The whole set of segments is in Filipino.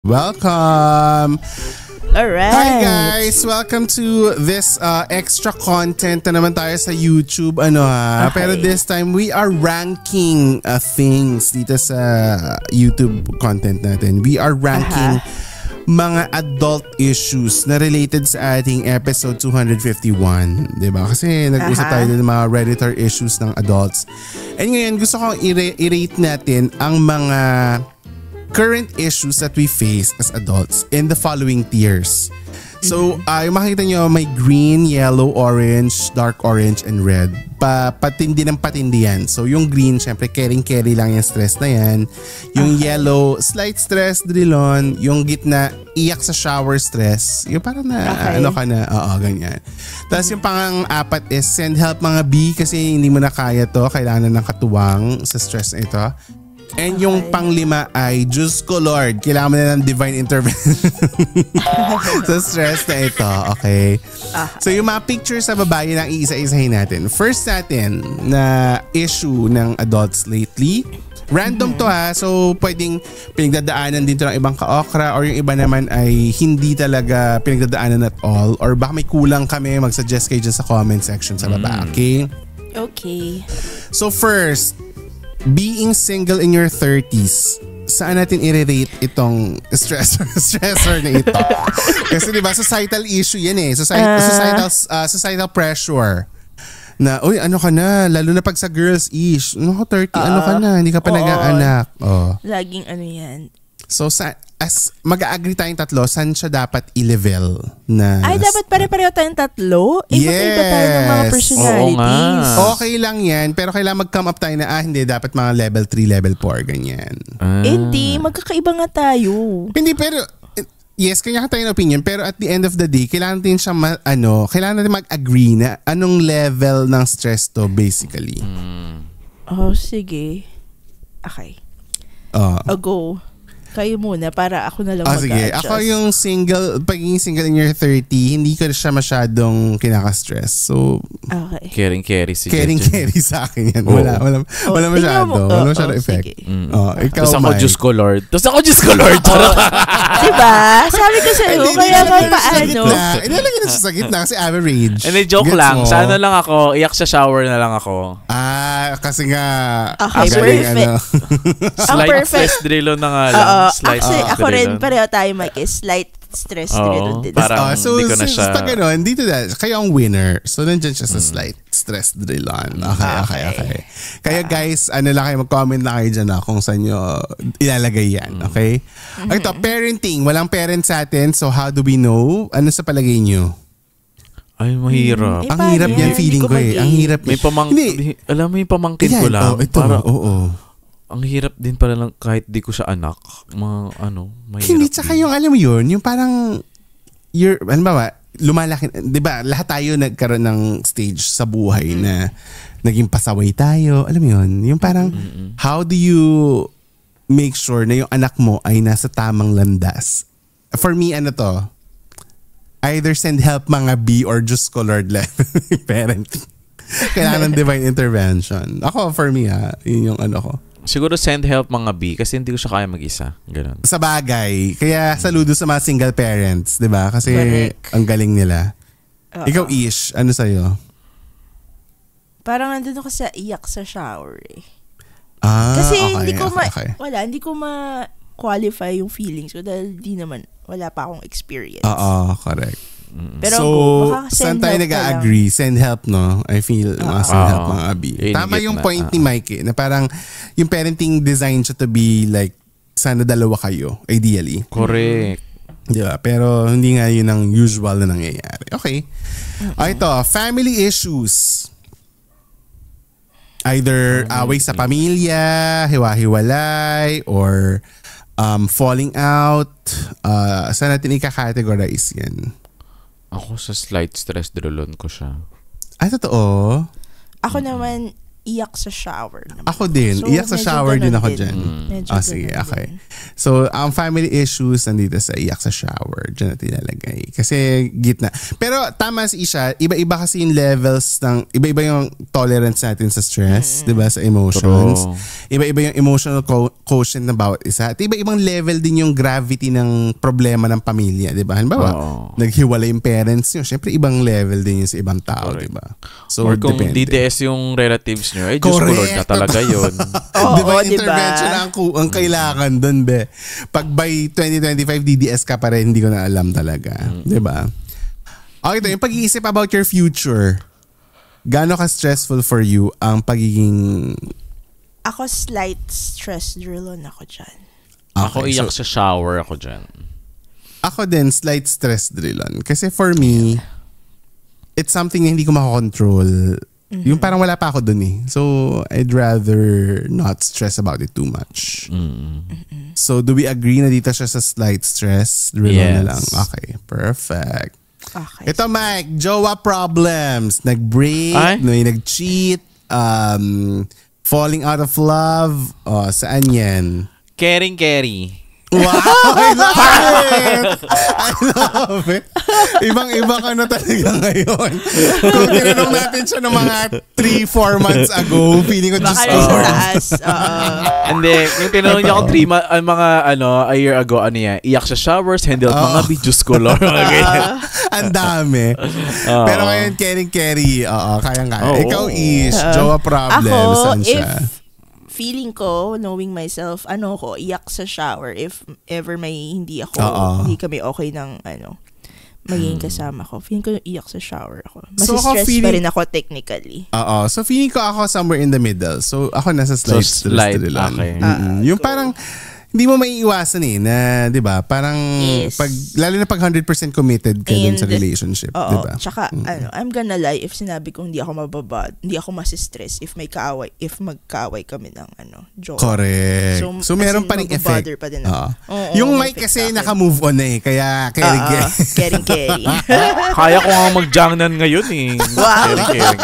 Welcome! Alright. Hi guys! Welcome to this extra content na naman tayo sa YouTube. Okay. Pero this time, we are ranking things dito sa YouTube content natin. We are ranking mga adult issues na related sa ating episode 251. Diba? Kasi nag-usap tayo ng mga Redditor issues ng adults. And ngayon, gusto kong i-rate natin ang mga current issues that we face as adults in the following tiers. So, yung makikita nyo, may green, yellow, orange, dark orange, and red. Patindi ng patindi yan. So, yung green, syempre, caring-carry lang yung stress na yan. Yung yellow, slight stress, drill on. Yung gitna, iyak sa shower stress. Yung parang ano ka na, ganyan. Tapos yung pang-apat is send help mga B kasi hindi mo na kaya to. Kailangan na ng katuwang sa stress na ito. And yung pang-lima ay Diyos ko Lord, kailangan mo na ng divine intervention sa stress na ito, okay? So yung mga pictures sa babae lang iisa-isahin natin. First natin na issue ng adults lately. Random to so pwedeng pinagdadaanan din to ng ibang ka-okra or yung iba naman ay hindi talaga pinagdadaanan at all or baka may kulang kami, mag-suggest kayo dyan sa comment section sa baba, okay? Okay. So first, being single in your 30s, saan natin i-rate itong stressor na ito? Kasi diba, societal issue yan eh. Societal pressure. Na, uy, ano ka na? Lalo na pag sa girls-ish. 30, ano ka na? Hindi ka pa nag-aanak. Laging ano yan. So, as mag-agree tayong tatlo, saan siya dapat i-level na? Ay, dapat pare-pareho tayong tatlo? Magkaiba tayo ng mga personalities. Okay lang yan, pero kailangan mag-come up tayo na, hindi, dapat mga level 3, level 4, ganyan. Hindi, magkakaiba nga tayo. Hindi, pero, yes, kanya ka tayo ng opinion, pero at the end of the day, kailangan din siya, kailangan natin mag-agree na anong level ng stress to, basically. Sige. Okay. Go. Kayo muna para ako na lang mag-adjust. Sige. Ako yung pagiging single in your 30, hindi ko siya masyadong kinaka-stress. So, okay. Caring-carry si Caring-carry sa akin yan. Wala masyado. Wala masyado effect. Ikaw, Tapos ako, Mike. Diyos ko Lord. Diba? Sabi ko sa'yo, kaya nga paano. Ilalagay na siya sa gitna kasi average. Hindi, joke lang. Sana lang ako, iyak sa shower na lang ako. Kasi nga. Okay, perfect. Slight stress drill na nga lang. Actually, ako rin, pareho tayo, Mike, slight stress drill din. Parang hindi ko na siya. Pag gano'n, dito na, kayo ang winner. So, nandyan siya sa slight stress drill on. Okay. Kaya guys, lang kayo, mag-comment na kayo dyan kung saan nyo ilalagay yan. Okay? Ito, parenting. Walang parents sa atin. So, how do we know? Ano sa palagay nyo? Ay, mahirap. Ang hirap yan, feeling ko eh. Ang hirap. Alam mo yung pamangkin ko lang. Ang hirap din pala lang kahit di ko siya anak. Mahirap. Hindi, tsaka yung alam mo yun, yung parang, lumalaki, di ba, lahat tayo nagkaroon ng stage sa buhay na naging pasaway tayo. Alam mo yun, yung parang, how do you make sure na yung anak mo ay nasa tamang landas? For me, either send help mga B or just colored level parenting. Kailangan ng divine intervention. Ako, for me yun yung ko. Siguro send help mga B kasi hindi ko siya kaya mag-isa. Ganun. Sa bagay. Kaya saludo sa mga single parents, di ba? Kasi ang galing nila. Ikaw, Ish, ano sa'yo? Parang nandun ako sa iyak sa shower eh. Kasi hindi ko ma-qualify yung feelings ko dahil wala pa akong experience. Correct. Pero saan tayo nag-agree? Send help, no? I feel send help mga abi. Tama yung point ni Mike na parang yung parenting design siya to be like sana dalawa kayo, ideally. Correct. Diba? Pero hindi nga yun ang usual na nangyayari. Okay. Ito, family issues. Either away sa pamilya, hiwa-hiwalay, or falling out. Saan natin ika-categorize yan? Ako sa slight stress drillon ko siya. Totoo? Ako naman, iyak sa shower naman. Ako din. So, iyak sa medyo shower din ganun ako din. dyan. Medyo Sige, ganun okay. din. So, ang family issues nandito sa iyak sa shower. Diyan natin ilalagay. Kasi gitna. Pero tama si Isha, iba-iba kasi yung levels ng, iba-iba yung tolerance natin sa stress, di ba? Sa emotions. Iba-iba yung emotional quotient ng bawat isa. At iba-ibang level din yung gravity ng problema ng pamilya, di ba? Halimbawa, naghiwalay yung parents nyo. Siyempre, ibang level din yun sa ibang tao, di ba? So, or kung depende. DDS yung relatives nyo, Diyos ko Lord na talaga yun. Divine diba? intervention ang kailangan dun, be. Pag by 2025, DDS ka pa rin, hindi ko na alam talaga. Diba? Okay, ito, yung pag-iisip about your future. Gaano ka stressful for you ang pagiging... Ako slight stress drill ako dyan. Ako iyak sa shower ako dyan. Ako din, slight stress drill on. Kasi for me, it's something na hindi ko makakontrol. Yung parang wala pa ako dun eh. So, I'd rather not stress about it too much. So, do we agree na dito siya sa slight stress? Drill na lang. Okay, perfect. Okay. Ito, Mike, jowa problems. Nag-break, nag-cheat, falling out of love. Saan yan? Caring. Wow! I love it! I love it! Ibang-iba ka na talaga ngayon. Kung tinanong natin siya ng mga 3-4 months ago, feeling ko just Hindi, yung tinanong niya ako 3 mga a year ago, iyak sa showers, handle mga videos ko, Lord. Ang dami. Pero ngayon, caring. Kayang-kaya. Ikaw, Ish, jowa problems. Saan siya? Feeling ko, knowing myself, iyak sa shower if ever may hindi kami okay ng magiging kasama ko. Feeling ko iyak sa shower ako. Masistress pa rin ako technically. So feeling ko ako somewhere in the middle. So ako nasa slight stress lang. Okay. Yung parang hindi mo maiiwasan na 'di ba? Parang pag lalo na pag 100% committed ka dun sa relationship, 'di ba? Tsaka I'm gonna lie if sinabi kong hindi ako mababad, hindi ako masistress if magkaaway kami ng joke. Correct. So meron pa ring effect. Pa din yung Mike kasi naka-move on kaya caring. Kaya ko nga mag-jangnan ngayon eh. Caring.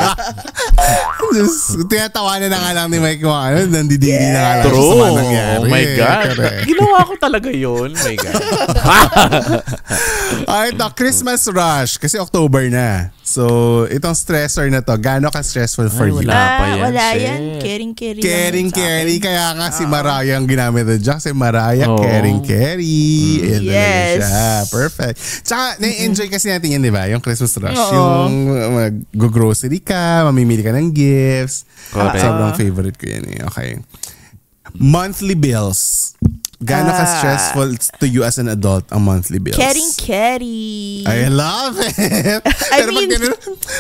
Tinatawanan na nga lang ni Mike kung nandidiri na nga lang True. sa mga nangyari. Oh my God. Ginawa ko talaga yun. My God. Ito, Christmas rush. Kasi October na. So, itong stressor na to, gaano ka stressful for you? Wala yan. Caring. Caring. Kaya nga si Mariah ang ginamit doon. Kasi Mariah, caring. Yes. Siya. Perfect. Tsaka, na-enjoy kasi natin yan, di ba? Yung Christmas rush. Yung mag-grocery ka, mamimili ka ng gifts. Sobrang favorite ko yan Okay. Monthly bills. Gaano ka stressful to you as an adult ang monthly bills? Caring. I love it.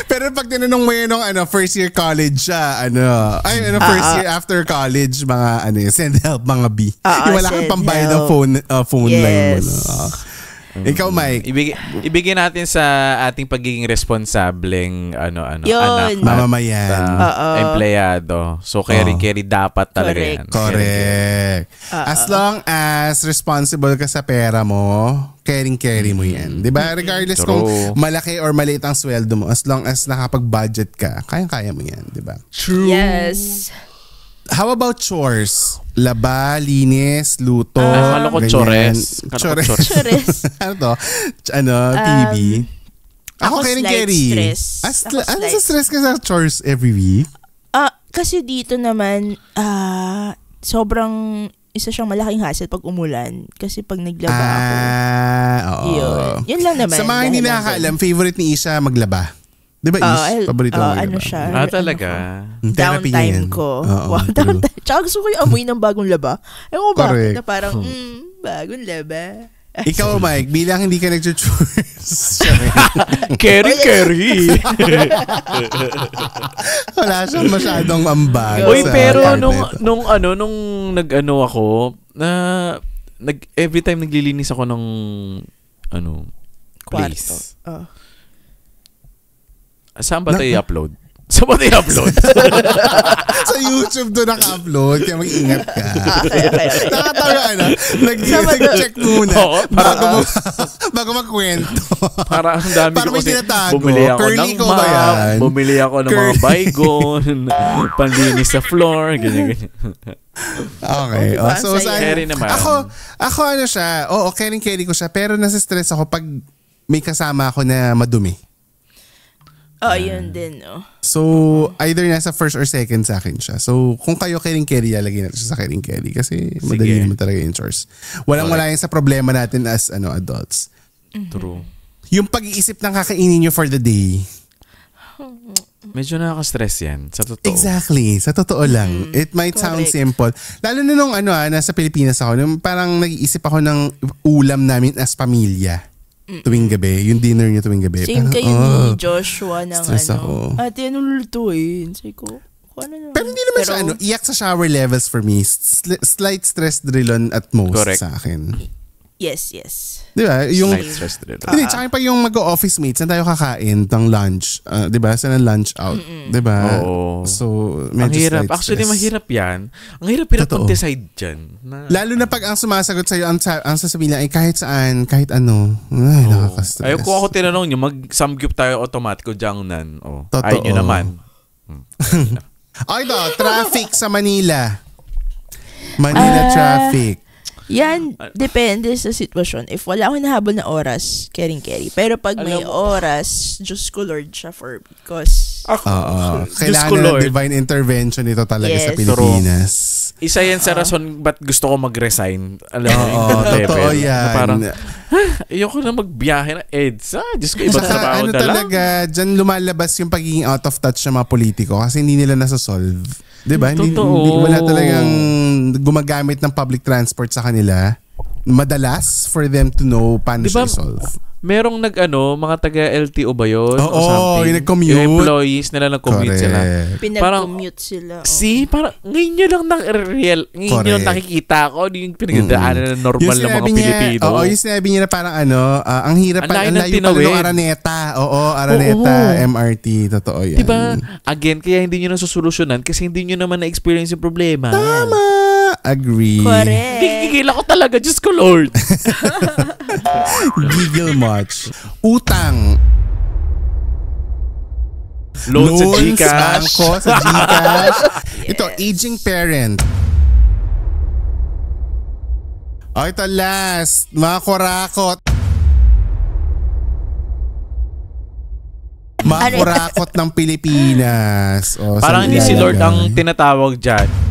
Pero pag tinanong mo yun first year college siya, first year after college, mga send help, mga B. Yung wala kang pambayad ng phone line mo. Ikaw, Mike. Ibigay natin sa ating pagiging responsableng anak, mamamayan, empleyado. So caring dapat talaga yan. Correct. As long as responsible ka sa pera mo, caring mo yan. 'Di ba? Regardless kung malaki or maliit ang sweldo mo, as long as nakapag-budget ka, kayang-kaya mo yan, 'di ba? True. Yes. How about chores? Laba, linis, luto, Kala ko chores. Ano to? PB? Ako caring. Stress. Ano sa stress ka sa chores every week? Kasi dito naman, sobrang isa siyang malaking hassle pag umulan. Kasi pag naglaba ako. Yun lang naman. Sa mga hindi nakakaalam, favorite ni Isha maglaba. Di ba, Ish? Paborito mo maglaba. Siya. Talaga? Downtime ko. Wow, downtime. Tsaka gusto ko yung amoy ng bagong laba. Ewan ko bakit na parang, bagong laba. Ikaw, Mike, bilang hindi ka nag-chores. Caring. Wala siyang masyadong ambag. Uy, pero nung ako, every time naglilinis ako ng place. Saan ba tayo i-upload? Sa ba i-upload? Sa YouTube doon naka-upload, kaya mag-ingat ka. Okay. Nakatawa nag-check muna bago magkwento. Para ang dami para ko kasi bumili ako ng map, bumili ako ng mga baygon, panlinis sa floor, ganyan. Okay. So, Kerry naman. Ako ano siya, caring ko siya, pero nasa-stress ako pag may kasama ako na madumi. Yun din, no? So, either nasa first or second sa akin siya. So, kung kayo caring, lalagyan natin siya sa caring kasi madali naman talaga yung chores. Wala yan sa problema natin as adults. True. Yung pag-iisip ng kakainin nyo for the day. Medyo nakaka-stress yan, sa totoo. Exactly, sa totoo lang. It might sound simple. Lalo na nung nasa Pilipinas ako, nung parang nag-iisip ako ng ulam namin as pamilya. Tuwing gabi, yung dinner niya tuwing gabi. Same kayo ni Joshua ng ate, ano lulutuin? Sabi ko, ano. Pero hindi naman siya iyak sa shower levels for me. Slight stress drill at most. Correct. Sa akin. Yes. Di ba? Yung, slight stress drill. Hindi, tsaka pag yung mag-office mates, saan tayo kakain ng lunch? Di ba? Saan ang lunch out? Di ba? Oo. So, medyo ang hirap. Actually, mahirap yan. Ang hirap mag-decide dyan. Lalo na pag ang sumasagot sa'yo, ang sasabihin lang ay kahit saan, kahit ano. Ay, nakaka-stress. Ayaw ko ako tinanong nyo, mag-samgyup tayo automatiko Jiangnan. Totoo. Ayaw nyo naman. Okay daw, traffic sa Manila. Traffic. Yan, depende sa sitwasyon. If wala akong nahabol na oras, caring. Pero pag may oras, Diyos ko Lord siya for because kailangan ng divine intervention ito talaga sa Pilipinas. Isa yan sa rason ba't gusto ko mag-resign. Alam mo, totoo yan. Parang, ayoko na magbiyahe na EDSA. Diyos ko, ibang trabaho na lang. Talaga, dyan lumalabas yung pagiging out of touch ng mga politiko kasi hindi nila nasa-solve. Diba? Hindi, wala talagang gumagamit ng public transport sa kanila. Madalas for them to know paano siya i-solve. Merong mga taga-LTO ba yun? Yung nag-commute. Yung employees nila nag-commute sila. Pinag-commute sila. Parang ngayon nyo lang ngayon nyo lang nakikita ko yung pinagdaanan na normal ng mga Pilipino. Yung sinabi niya na parang ang hirap ang layo pala ng Araneta. Araneta, MRT. Totoo yan. Diba? Again, kaya hindi nyo nasusolusyonan kasi hindi nyo naman na-experience yung problema. Tama! Agree. Correct. Gigigil ako talaga. Diyos ko Lord. Giggle much. Utang. Loans sa Gcash. Sa Gcash. Ito, aging parent. Ito last. Mga kurakot. Mga kurakot ng Pilipinas. Parang hindi si Lord ang tinatawag dyan.